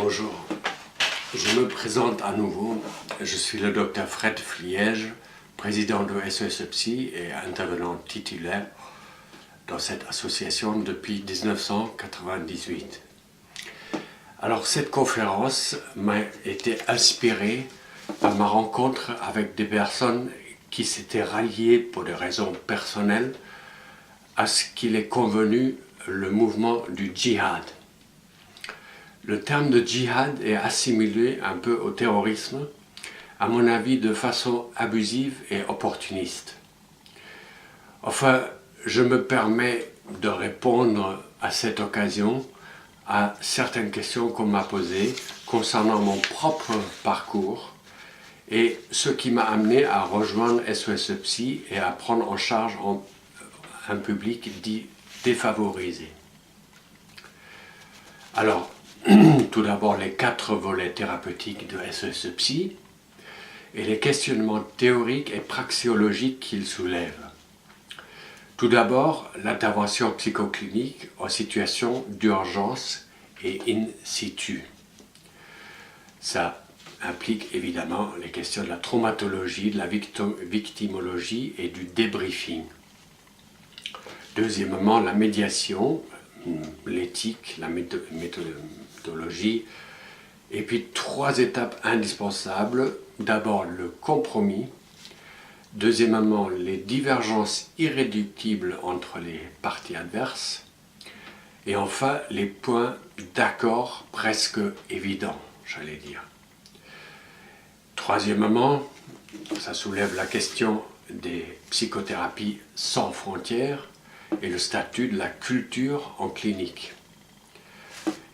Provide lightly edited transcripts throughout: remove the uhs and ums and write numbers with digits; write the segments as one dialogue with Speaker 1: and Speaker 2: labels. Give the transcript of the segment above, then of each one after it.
Speaker 1: Bonjour, je me présente à nouveau. Je suis le docteur Fred Fliège, président de SOS Psy et intervenant titulaire dans cette association depuis 1998. Alors cette conférence m'a été inspirée par ma rencontre avec des personnes qui s'étaient ralliées pour des raisons personnelles à ce qu'il est convenu le mouvement du djihad. Le terme de djihad est assimilé un peu au terrorisme, à mon avis de façon abusive et opportuniste. Enfin, je me permets de répondre à cette occasion à certaines questions qu'on m'a posées concernant mon propre parcours et ce qui m'a amené à rejoindre SOS Psy et à prendre en charge un public dit défavorisé. Alors, tout d'abord les 4 volets thérapeutiques de SOS Psy et les questionnements théoriques et praxéologiques qu'ils soulèvent. Tout d'abord, l'intervention psychoclinique en situation d'urgence et in situ. Ça implique évidemment les questions de la traumatologie, de la victimologie et du débriefing. Deuxièmement, la médiation, l'éthique, la méthodologie. Et puis 3 étapes indispensables. D'abord le compromis. Deuxièmement, les divergences irréductibles entre les parties adverses. Et enfin, les points d'accord presque évidents, j'allais dire. Troisièmement, ça soulève la question des psychothérapies sans frontières et le statut de la culture en clinique.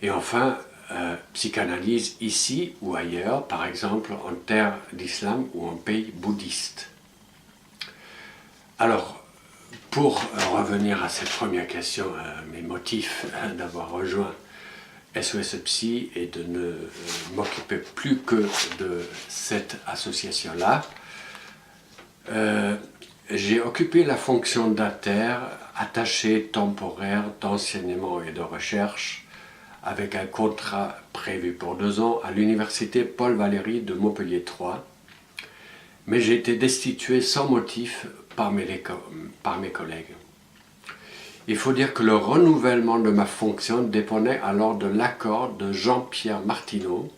Speaker 1: Et enfin, psychanalyse ici ou ailleurs, par exemple en terre d'islam ou en pays bouddhiste. Alors, pour revenir à cette première question, mes motifs d'avoir rejoint SOS Psy et de ne m'occuper plus que de cette association-là, j'ai occupé la fonction d'ATER, attaché temporaire d'enseignement et de recherche, avec un contrat prévu pour 2 ans à l'université Paul Valéry de Montpellier 3, mais j'ai été destitué sans motif par mes collègues. Il faut dire que le renouvellement de ma fonction dépendait alors de l'accord de Jean-Pierre Martineau,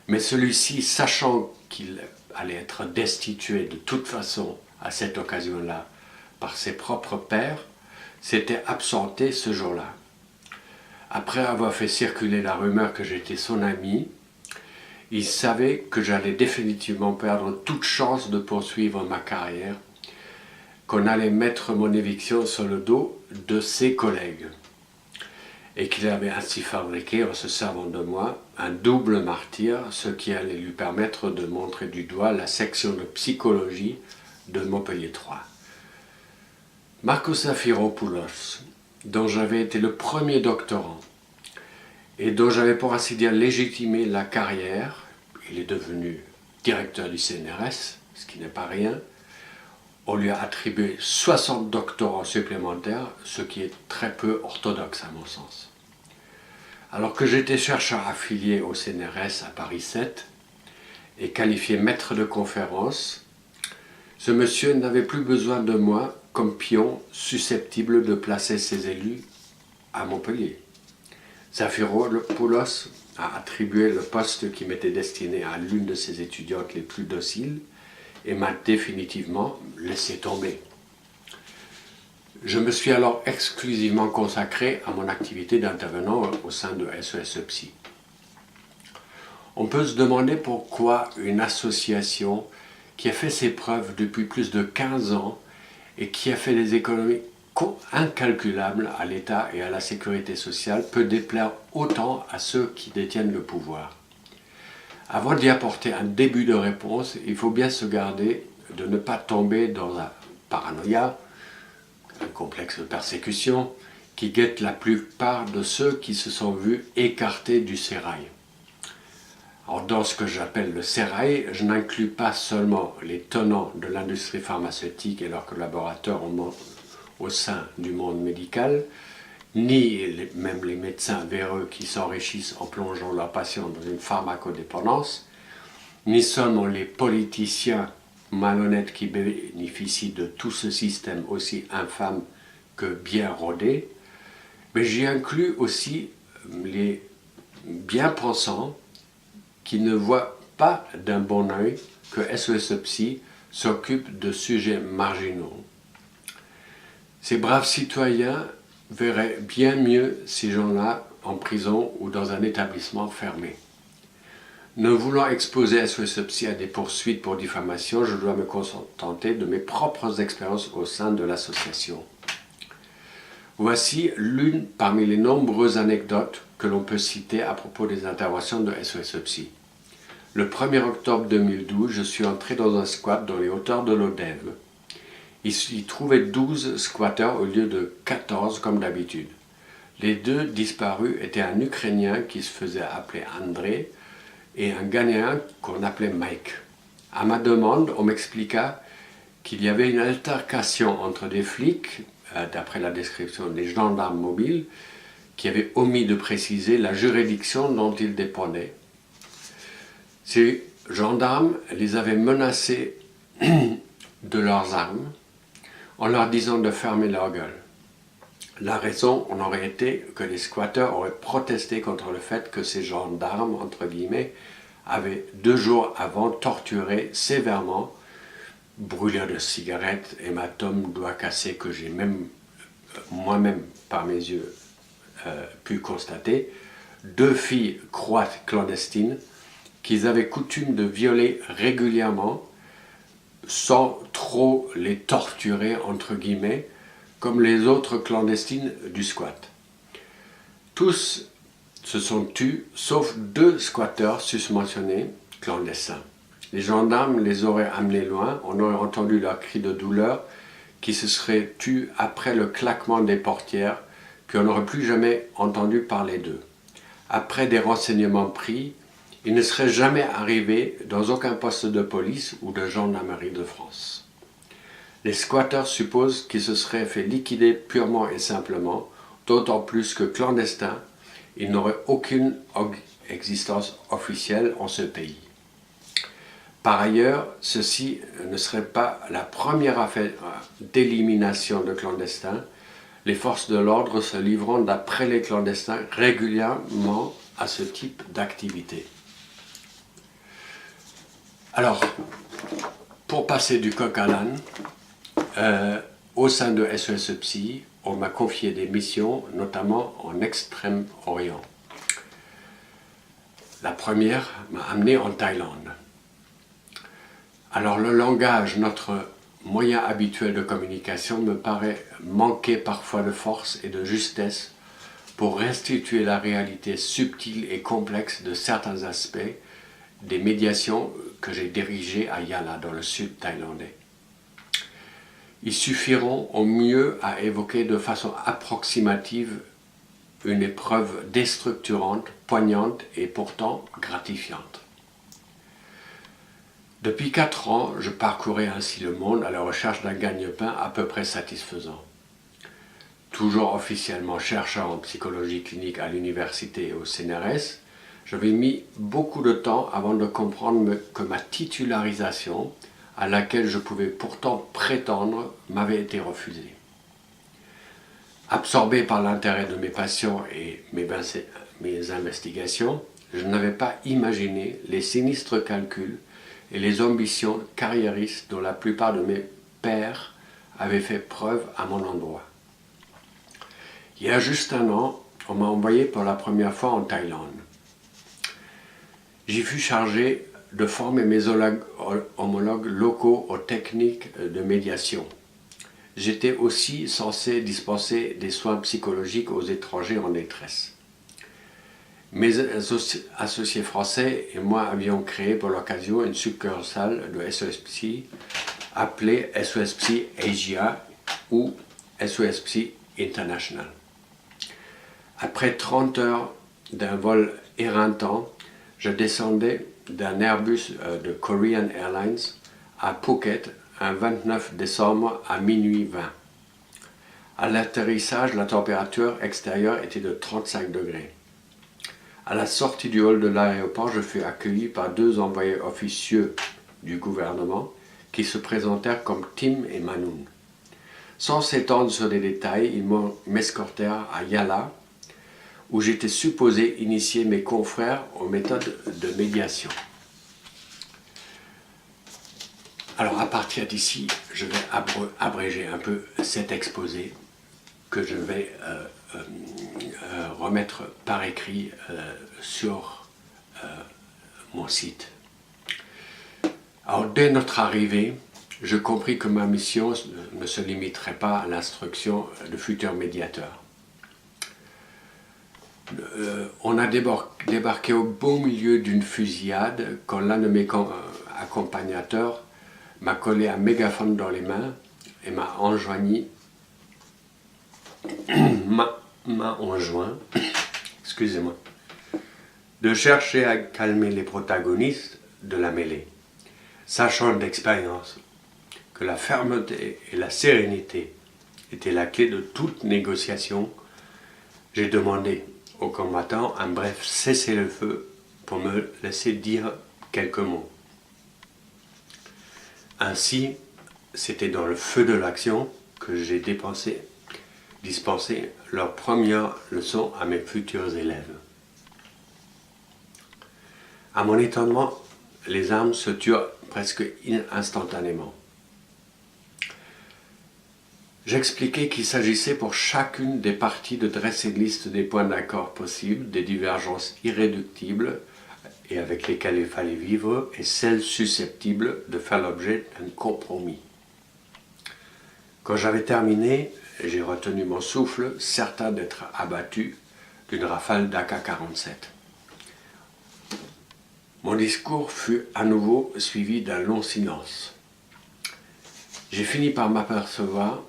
Speaker 1: mais celui-ci, sachant qu'il allait être destitué de toute façon à cette occasion-là par ses propres pairs, s'était absenté ce jour-là. Après avoir fait circuler la rumeur que j'étais son ami, il savait que j'allais définitivement perdre toute chance de poursuivre ma carrière, qu'on allait mettre mon éviction sur le dos de ses collègues, et qu'il avait ainsi fabriqué, en se servant de moi, un double martyr, ce qui allait lui permettre de montrer du doigt la section de psychologie de Montpellier 3. Marcos Zafiropoulos, dont j'avais été le premier doctorant, et dont j'avais pour ainsi dire légitimé la carrière, il est devenu directeur du CNRS, ce qui n'est pas rien. On lui a attribué 60 doctorants supplémentaires, ce qui est très peu orthodoxe à mon sens. Alors que j'étais chercheur affilié au CNRS à Paris 7 et qualifié maître de conférence, ce monsieur n'avait plus besoin de moi comme pion susceptible de placer ses élus à Montpellier. Zafiropoulos a attribué le poste qui m'était destiné à l'une de ses étudiantes les plus dociles et m'a définitivement laissé tomber. Je me suis alors exclusivement consacré à mon activité d'intervenant au sein de SOS Psy. On peut se demander pourquoi une association qui a fait ses preuves depuis plus de 15 ans et qui a fait des économies incalculables à l'État et à la sécurité sociale peut déplaire autant à ceux qui détiennent le pouvoir. Avant d'y apporter un début de réponse, il faut bien se garder de ne pas tomber dans la paranoïa, un complexe de persécution, qui guette la plupart de ceux qui se sont vus écartés du sérail. Alors, dans ce que j'appelle le sérail, je n'inclus pas seulement les tenants de l'industrie pharmaceutique et leurs collaborateurs au sein du monde médical, ni même les médecins véreux qui s'enrichissent en plongeant leurs patients dans une pharmacodépendance, ni seulement les politiciens malhonnêtes qui bénéficient de tout ce système aussi infâme que bien rodé, mais j'y inclus aussi les bien-pensants qui ne voient pas d'un bon œil que SOS Psy s'occupe de sujets marginaux. Ces braves citoyens verraient bien mieux ces gens-là en prison ou dans un établissement fermé. Ne voulant exposer SOS Psy à des poursuites pour diffamation, je dois me contenter de mes propres expériences au sein de l'association. Voici l'une parmi les nombreuses anecdotes que l'on peut citer à propos des interventions de SOS Psy. Le 1er octobre 2012, je suis entré dans un squat dans les hauteurs de l'Odève. Il s'y trouvait 12 squatteurs au lieu de 14 comme d'habitude. Les deux disparus étaient un Ukrainien qui se faisait appeler André et un Ghanéen qu'on appelait Mike. À ma demande, on m'expliqua qu'il y avait une altercation entre des flics, d'après la description des gendarmes mobiles, qui avaient omis de préciser la juridiction dont ils dépendaient. Ces gendarmes les avaient menacés de leurs armes en leur disant de fermer leur gueule. La raison en aurait été que les squatteurs auraient protesté contre le fait que ces gendarmes, entre guillemets, avaient 2 jours avant torturé sévèrement, brûleurs de cigarettes, hématomes, doigts cassés que j'ai même moi-même par mes yeux pu constater, 2 filles croates clandestines qu'ils avaient coutume de violer régulièrement sans trop les torturer entre guillemets comme les autres clandestines du squat. Tous se sont tus sauf 2 squatteurs susmentionnés clandestins. Les gendarmes les auraient amenés loin, on aurait entendu leurs cris de douleur qui se seraient tus après le claquement des portières qu'on n'aurait plus jamais entendu parler d'eux. Après des renseignements pris, ils ne seraient jamais arrivés dans aucun poste de police ou de gendarmerie de France. Les squatteurs supposent qu'ils se seraient fait liquider purement et simplement, d'autant plus que clandestins, ils n'auraient aucune existence officielle en ce pays. Par ailleurs, ceci ne serait pas la première affaire d'élimination de clandestins, les forces de l'ordre se livrant d'après les clandestins régulièrement à ce type d'activité. Alors, pour passer du coq à l'âne, au sein de SOS Psy, on m'a confié des missions, notamment en Extrême-Orient. La première m'a amené en Thaïlande. Alors le langage, notre moyen habituel de communication, me paraît manquer parfois de force et de justesse pour restituer la réalité subtile et complexe de certains aspects des médiations que j'ai dirigées à Yala, dans le sud thaïlandais. Ils suffiront au mieux à évoquer de façon approximative une épreuve déstructurante, poignante et pourtant gratifiante. Depuis 4 ans, je parcourais ainsi le monde à la recherche d'un gagne-pain à peu près satisfaisant. Toujours officiellement chercheur en psychologie clinique à l'université et au CNRS, j'avais mis beaucoup de temps avant de comprendre que ma titularisation, à laquelle je pouvais pourtant prétendre, m'avait été refusée. Absorbé par l'intérêt de mes patients et mes investigations, je n'avais pas imaginé les sinistres calculs et les ambitions carriéristes dont la plupart de mes pairs avaient fait preuve à mon endroit. Il y a juste 1 an, on m'a envoyé pour la première fois en Thaïlande. J'y fus chargé de former mes homologues locaux aux techniques de médiation. J'étais aussi censé dispenser des soins psychologiques aux étrangers en détresse. Mes associés français et moi avions créé pour l'occasion une succursale de SOS Psy appelée SOS Psy Asia ou SOS Psy International. Après 30 heures d'un vol éreintant, je descendais d'un Airbus de Korean Airlines à Phuket un 29 décembre à minuit 20. À l'atterrissage, la température extérieure était de 35 degrés. À la sortie du hall de l'aéroport, je fus accueilli par 2 envoyés officieux du gouvernement qui se présentèrent comme Tim et Manoun. Sans s'étendre sur des détails, ils m'escortèrent à Yala, où j'étais supposé initier mes confrères aux méthodes de médiation. Alors à partir d'ici, je vais abréger un peu cet exposé que je vais remettre par écrit sur mon site. Alors dès notre arrivée, je compris que ma mission ne se limiterait pas à l'instruction de futurs médiateurs. On a débarqué au beau milieu d'une fusillade quand l'un de mes accompagnateurs m'a collé un mégaphone dans les mains et m'a enjoint excusez-moi, de chercher à calmer les protagonistes de la mêlée, sachant d'expérience que la fermeté et la sérénité étaient la clé de toute négociation. J'ai demandé aux combattants un bref cessez-le-feu pour me laisser dire quelques mots. Ainsi, c'était dans le feu de l'action que j'ai dispensé leur première leçon à mes futurs élèves. À mon étonnement, les armes se turent presque instantanément. J'expliquai qu'il s'agissait pour chacune des parties de dresser une liste des points d'accord possibles, des divergences irréductibles et avec lesquelles il fallait vivre, et celles susceptibles de faire l'objet d'un compromis. Quand j'avais terminé, j'ai retenu mon souffle, certain d'être abattu d'une rafale d'AK-47. Mon discours fut à nouveau suivi d'un long silence. J'ai fini par m'apercevoir,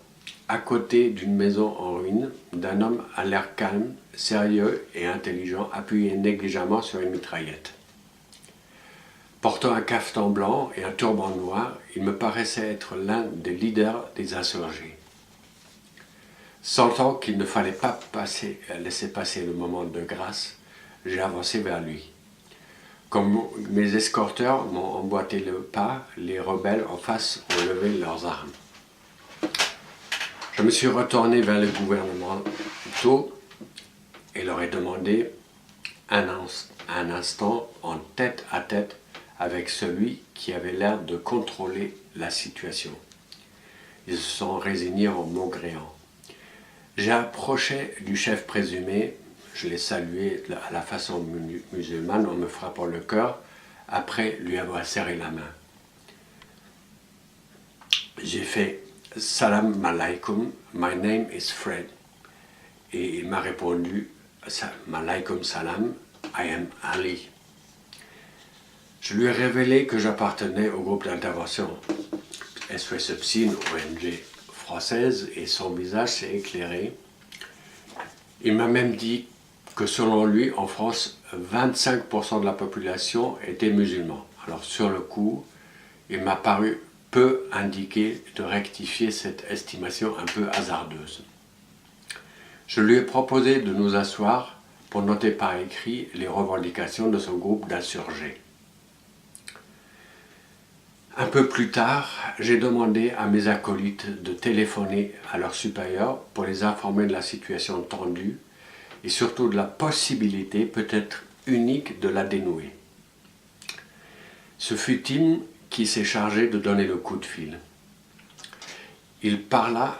Speaker 1: à côté d'une maison en ruine, d'un homme à l'air calme, sérieux et intelligent, appuyé négligemment sur une mitraillette. Portant un cafetan blanc et un turban noir, il me paraissait être l'un des leaders des insurgés. Sentant qu'il ne fallait pas laisser passer le moment de grâce, j'ai avancé vers lui. Comme mes escorteurs m'ont emboîté le pas, les rebelles en face ont levé leurs armes. Je me suis retourné vers le gouvernement et leur ai demandé un instant en tête à tête avec celui qui avait l'air de contrôler la situation. Ils se sont résignés en maugréant. J'ai approché du chef présumé, je l'ai salué à la façon musulmane en me frappant le cœur, après lui avoir serré la main. J'ai fait « Salam alaikum, my name is Fred ». Et il m'a répondu « Malaikum salam, I am Ali ». Je lui ai révélé que j'appartenais au groupe d'intervention SOS Psy, ONG française, et son visage s'est éclairé. Il m'a même dit que selon lui, en France, 25% de la population était musulman. Alors sur le coup, il m'a paru peu indiqué de rectifier cette estimation un peu hasardeuse. Je lui ai proposé de nous asseoir pour noter par écrit les revendications de son groupe d'insurgés. Un peu plus tard, j'ai demandé à mes acolytes de téléphoner à leurs supérieurs pour les informer de la situation tendue et surtout de la possibilité, peut-être unique, de la dénouer. Ce fut Tim qui s'est chargé de donner le coup de fil. Il parla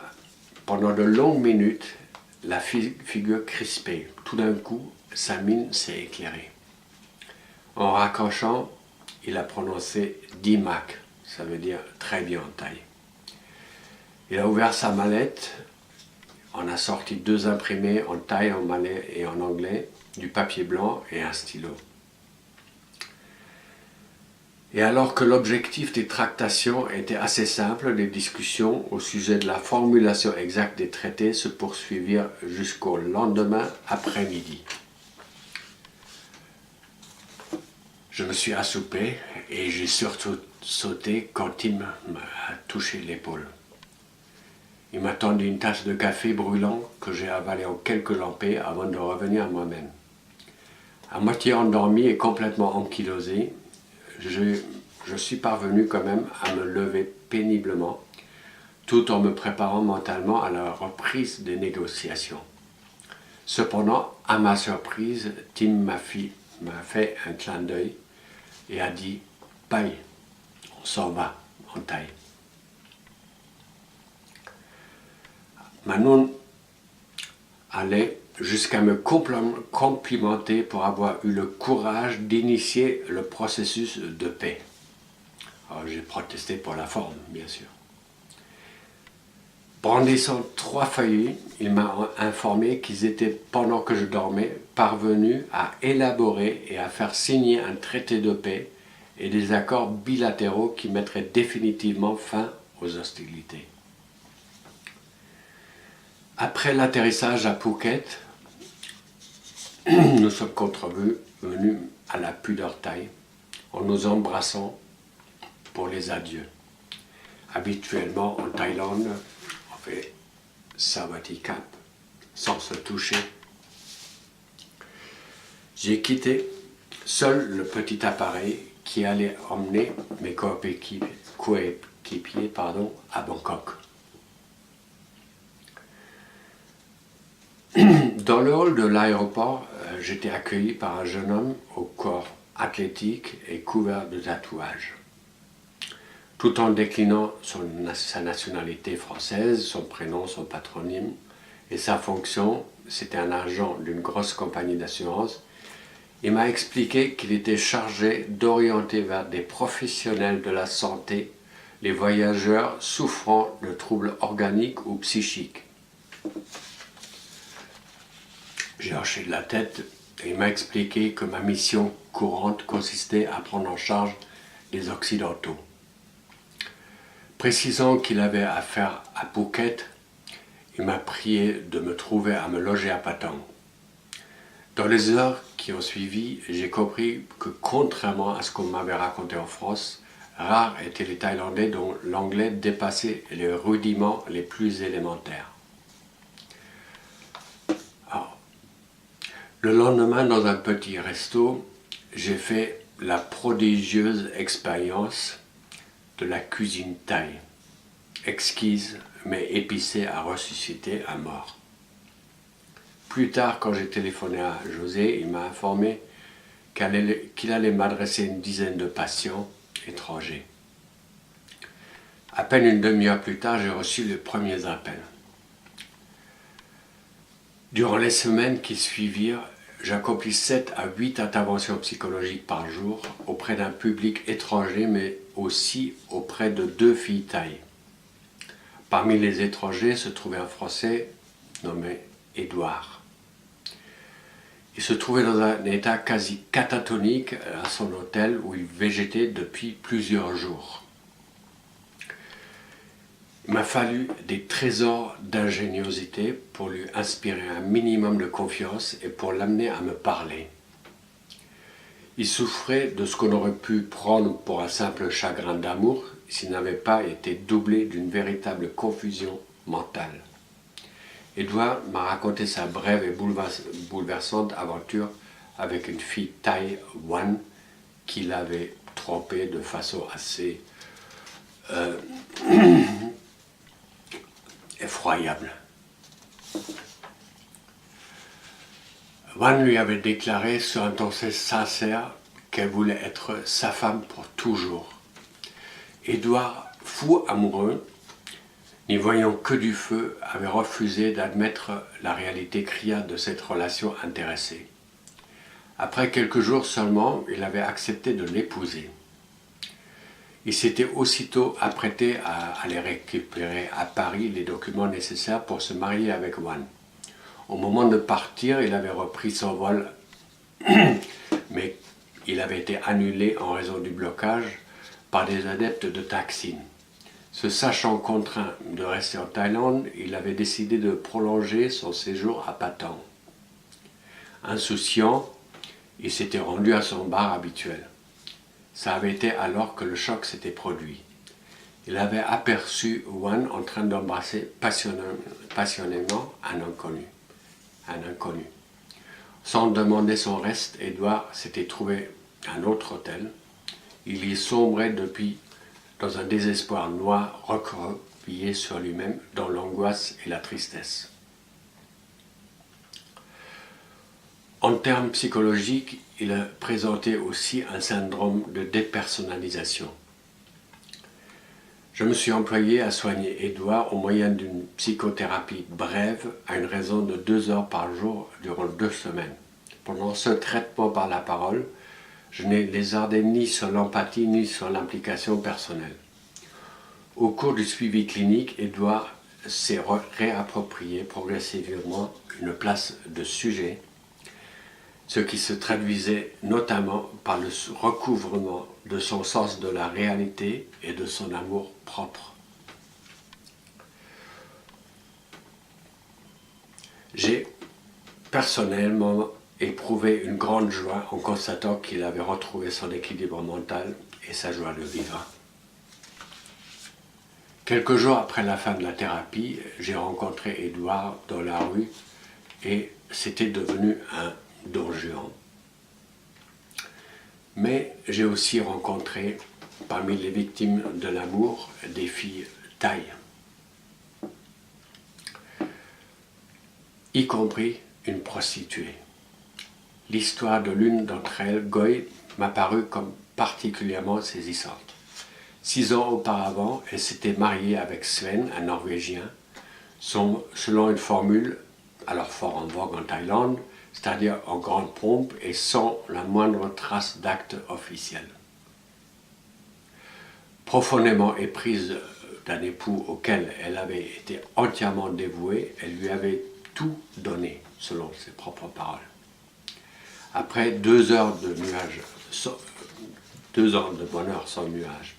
Speaker 1: pendant de longues minutes, la figure crispée. Tout d'un coup, sa mine s'est éclairée. En raccrochant, il a prononcé « DIMAC », ça veut dire « très bien en taille ». Il a ouvert sa mallette, en a sorti 2 imprimés en thaï, en malais et en anglais, du papier blanc et un stylo. Et alors que l'objectif des tractations était assez simple, les discussions au sujet de la formulation exacte des traités se poursuivirent jusqu'au lendemain après-midi. Je me suis assoupé et j'ai surtout sauté quand Tim m'a touché l'épaule. Il m'a tendu une tasse de café brûlant que j'ai avalé en quelques lampées avant de revenir à moi-même. À moitié endormi et complètement ankylosé, je suis parvenu quand même à me lever péniblement, tout en me préparant mentalement à la reprise des négociations. Cependant, à ma surprise, Tim m'a fait un clin d'œil et a dit « Bye, on s'en va en Thaï ». Manon allait jusqu'à me complimenter pour avoir eu le courage d'initier le processus de paix. Alors j'ai protesté pour la forme, bien sûr. Brandissant 3 feuillets, il m'a informé qu'ils étaient, pendant que je dormais, parvenus à élaborer et à faire signer un traité de paix et des accords bilatéraux qui mettraient définitivement fin aux hostilités. Après l'atterrissage à Phuket, nous sommes contrevenus à la pudeur thaï en nous embrassant pour les adieux. Habituellement en Thaïlande, on fait Sawadee-Kap sans se toucher. J'ai quitté seul le petit appareil qui allait emmener mes coéquipiers à Bangkok. Dans le hall de l'aéroport, j'étais accueilli par un jeune homme au corps athlétique et couvert de tatouages. Tout en déclinant sa nationalité française, son prénom, son patronyme et sa fonction, c'était un agent d'une grosse compagnie d'assurance, il m'a expliqué qu'il était chargé d'orienter vers des professionnels de la santé les voyageurs souffrant de troubles organiques ou psychiques. J'ai hoché de la tête et il m'a expliqué que ma mission courante consistait à prendre en charge les Occidentaux. Précisant qu'il avait affaire à Phuket, il m'a prié de me trouver à me loger à Patong. Dans les heures qui ont suivi, j'ai compris que contrairement à ce qu'on m'avait raconté en France, rares étaient les Thaïlandais dont l'anglais dépassait les rudiments les plus élémentaires. Alors, le lendemain, dans un petit resto, j'ai fait la prodigieuse expérience de la cuisine thaï, exquise mais épicée à ressusciter à mort. Plus tard, quand j'ai téléphoné à José, il m'a informé qu'il allait m'adresser une dizaine de patients étrangers. À peine une demi-heure plus tard, j'ai reçu les premiers appels. Durant les semaines qui suivirent, j'accomplis 7 à 8 interventions psychologiques par jour auprès d'un public étranger, mais aussi auprès de 2 filles thaï. Parmi les étrangers se trouvait un Français nommé Édouard. Il se trouvait dans un état quasi catatonique à son hôtel où il végétait depuis plusieurs jours. Il m'a fallu des trésors d'ingéniosité pour lui inspirer un minimum de confiance et pour l'amener à me parler. Il souffrait de ce qu'on aurait pu prendre pour un simple chagrin d'amour s'il n'avait pas été doublé d'une véritable confusion mentale. Édouard m'a raconté sa brève et bouleversante aventure avec une fille thaï, Wan, qui l'avait trompé de façon assez effroyable. Wan lui avait déclaré sur un ton sincère qu'elle voulait être sa femme pour toujours. Édouard, fou amoureux, n'y voyant que du feu, avait refusé d'admettre la réalité criarde de cette relation intéressée. Après quelques jours seulement, il avait accepté de l'épouser. Il s'était aussitôt apprêté à aller récupérer à Paris les documents nécessaires pour se marier avec Wan. Au moment de partir, il avait repris son vol, mais il avait été annulé en raison du blocage par des adeptes de Thaksin. Se sachant contraint de rester en Thaïlande, il avait décidé de prolonger son séjour à Patong. Insouciant, il s'était rendu à son bar habituel. Ça avait été alors que le choc s'était produit. il avait aperçu Juan en train d'embrasser passionnément un inconnu. Sans demander son reste, Édouard s'était trouvé un autre hôtel. Il y sombrait depuis dans un désespoir noir, recroquevillé sur lui-même, dans l'angoisse et la tristesse. En termes psychologiques, il a présenté aussi un syndrome de dépersonnalisation. Je me suis employé à soigner Édouard au moyen d'une psychothérapie brève à une raison de 2 heures par jour durant 2 semaines. Pendant ce traitement par la parole, je n'ai lézardé ni sur l'empathie ni sur l'implication personnelle. Au cours du suivi clinique, Édouard s'est réapproprié progressivement une place de sujet, ce qui se traduisait notamment par le recouvrement de son sens de la réalité et de son amour propre. J'ai personnellement éprouvé une grande joie en constatant qu'il avait retrouvé son équilibre mental et sa joie de vivre. Quelques jours après la fin de la thérapie, j'ai rencontré Édouard dans la rue et c'était devenu un Don Juan. Mais j'ai aussi rencontré, parmi les victimes de l'amour, des filles thaï, y compris une prostituée. L'histoire de l'une d'entre elles, Goy, m'a paru comme particulièrement saisissante. 6 ans auparavant, elle s'était mariée avec Sven, un Norvégien, selon une formule alors fort en vogue en Thaïlande, c'est-à-dire en grande pompe et sans la moindre trace d'acte officiel. Profondément éprise d'un époux auquel elle avait été entièrement dévouée, elle lui avait tout donné, selon ses propres paroles. Après 2 heures de bonheur sans nuage,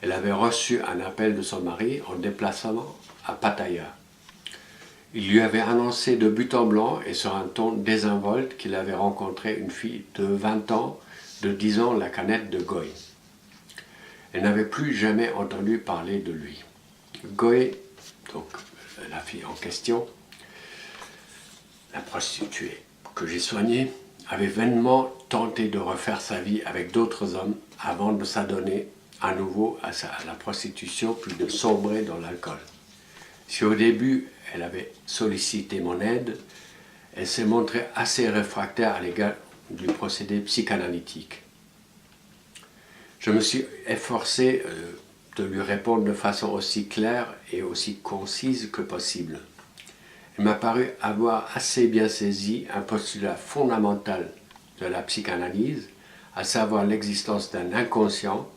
Speaker 1: elle avait reçu un appel de son mari en déplacement à Pattaya. Il lui avait annoncé de but en blanc et sur un ton désinvolte qu'il avait rencontré une fille de 20 ans, de 10 ans, la canette de Goy. Elle n'avait plus jamais entendu parler de lui. Goy, donc la fille en question, la prostituée que j'ai soignée, avait vainement tenté de refaire sa vie avec d'autres hommes avant de s'adonner à nouveau à la prostitution puis de sombrer dans l'alcool. Si au début elle avait sollicité mon aide, elle s'est montrée assez réfractaire à l'égard du procédé psychanalytique. Je me suis efforcé de lui répondre de façon aussi claire et aussi concise que possible. Il m'a paru avoir assez bien saisi un postulat fondamental de la psychanalyse, à savoir l'existence d'un inconscient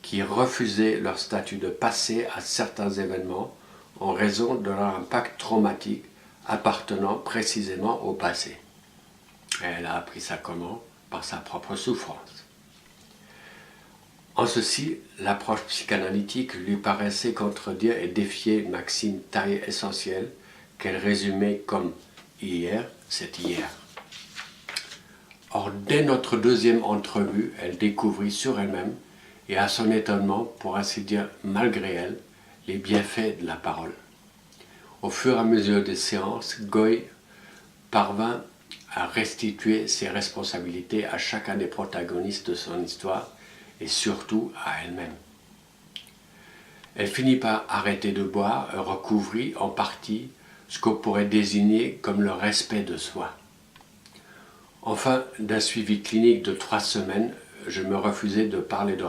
Speaker 1: qui refusait leur statut de passé à certains événements en raison de leur impact traumatique appartenant précisément au passé. Et elle a appris ça comment? Par sa propre souffrance. En ceci, l'approche psychanalytique lui paraissait contredire et défier une maxime thaï essentielle qu'elle résumait comme « hier, c'est hier ». Or, dès notre deuxième entrevue, elle découvrit sur elle-même, et à son étonnement, pour ainsi dire malgré elle, les bienfaits de la parole. Au fur et à mesure des séances, Goy parvint à restituer ses responsabilités à chacun des protagonistes de son histoire et surtout à elle-même. Elle finit par arrêter de boire et recouvrit en partie ce qu'on pourrait désigner comme le respect de soi. Enfin, d'un suivi clinique de 3 semaines, je me refusais de parler de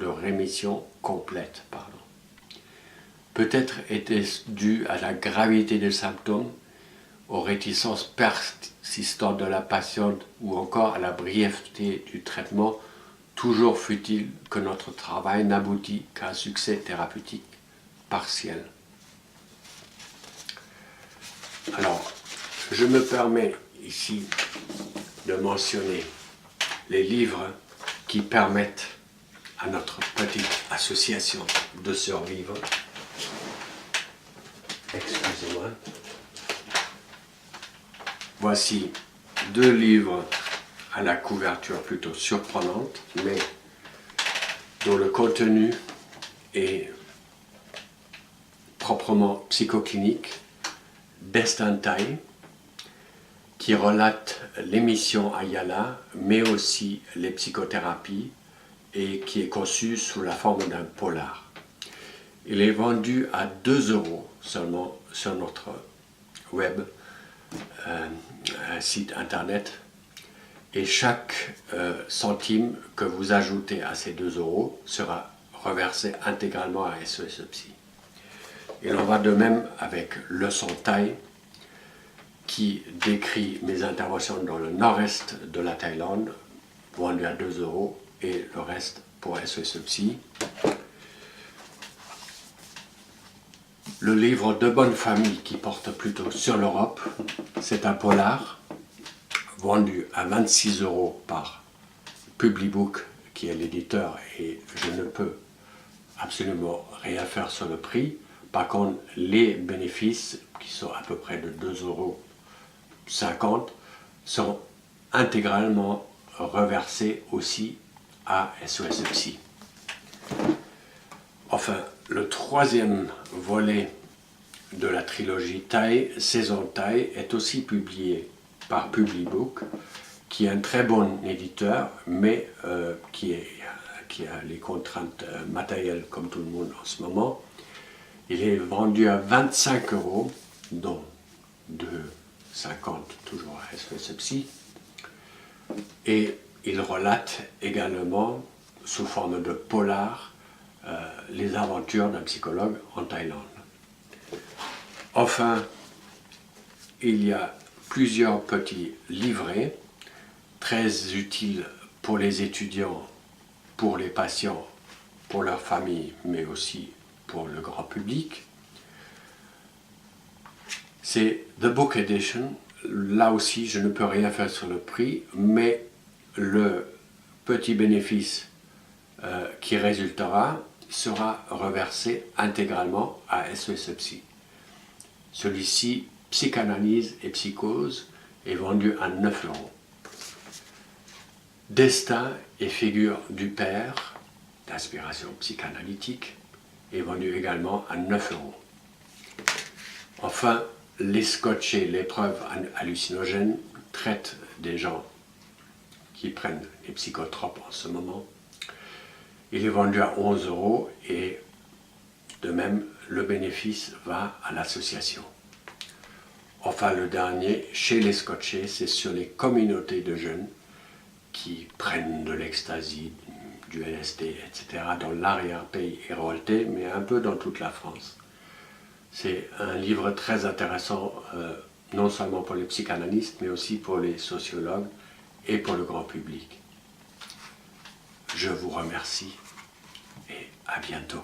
Speaker 1: rémission complète. Peut-être était-ce dû à la gravité des symptômes, aux réticences persistantes de la patiente ou encore à la brièveté du traitement, toujours fut-il que notre travail n'aboutit qu'à un succès thérapeutique partiel. Alors, je me permets ici de mentionner les livres qui permettent à notre petite association de survivre. Excusez-moi. Voici 2 livres à la couverture plutôt surprenante, mais dont le contenu est proprement psychoclinique, Destin Thai, qui relate les missions Ayala, mais aussi les psychothérapies, et qui est conçu sous la forme d'un polar. Il est vendu à 2 € seulement sur notre web, un site internet, et chaque centime que vous ajoutez à ces 2 € sera reversé intégralement à SOS Psy. Il en va de même avec Leçon Thaï, qui décrit mes interventions dans le nord-est de la Thaïlande, vendu à 2 € et le reste pour SOS Psy. Le livre De bonne famille qui porte plutôt sur l'Europe, c'est un polar vendu à 26 € par Publibook qui est l'éditeur et je ne peux absolument rien faire sur le prix. Par contre, les bénéfices qui sont à peu près de 2,50 € sont intégralement reversés aussi à SOS Psy. Enfin, le troisième volet de la trilogie Thaï, Saison Thaï, est aussi publié par Publibook, qui est un très bon éditeur, mais qui a les contraintes matérielles comme tout le monde en ce moment. Il est vendu à 25 €, dont 2,50 € toujours à SOS Psy. Et il relate également, sous forme de polar, les aventures d'un psychologue en Thaïlande. Enfin, il y a plusieurs petits livrets très utiles pour les étudiants, pour les patients, pour leur famille, mais aussi pour le grand public. C'est The Book Edition. Là aussi, je ne peux rien faire sur le prix, mais le petit bénéfice qui résultera sera reversé intégralement à SOS Psy. Celui-ci, Psychanalyse et Psychose, est vendu à 9 €. Destin et figure du père, d'inspiration psychanalytique, est vendu également à 9 €. Enfin, Les Scotchés, l'épreuve hallucinogène, traite des gens qui prennent des psychotropes en ce moment. Il est vendu à 11 € et de même, le bénéfice va à l'association. Enfin, le dernier, chez Les Scotchés, c'est sur les communautés de jeunes qui prennent de l'ecstasy, du LSD, etc. dans l'arrière-pays héroltais, mais un peu dans toute la France. C'est un livre très intéressant, non seulement pour les psychanalystes, mais aussi pour les sociologues et pour le grand public. Je vous remercie et à bientôt.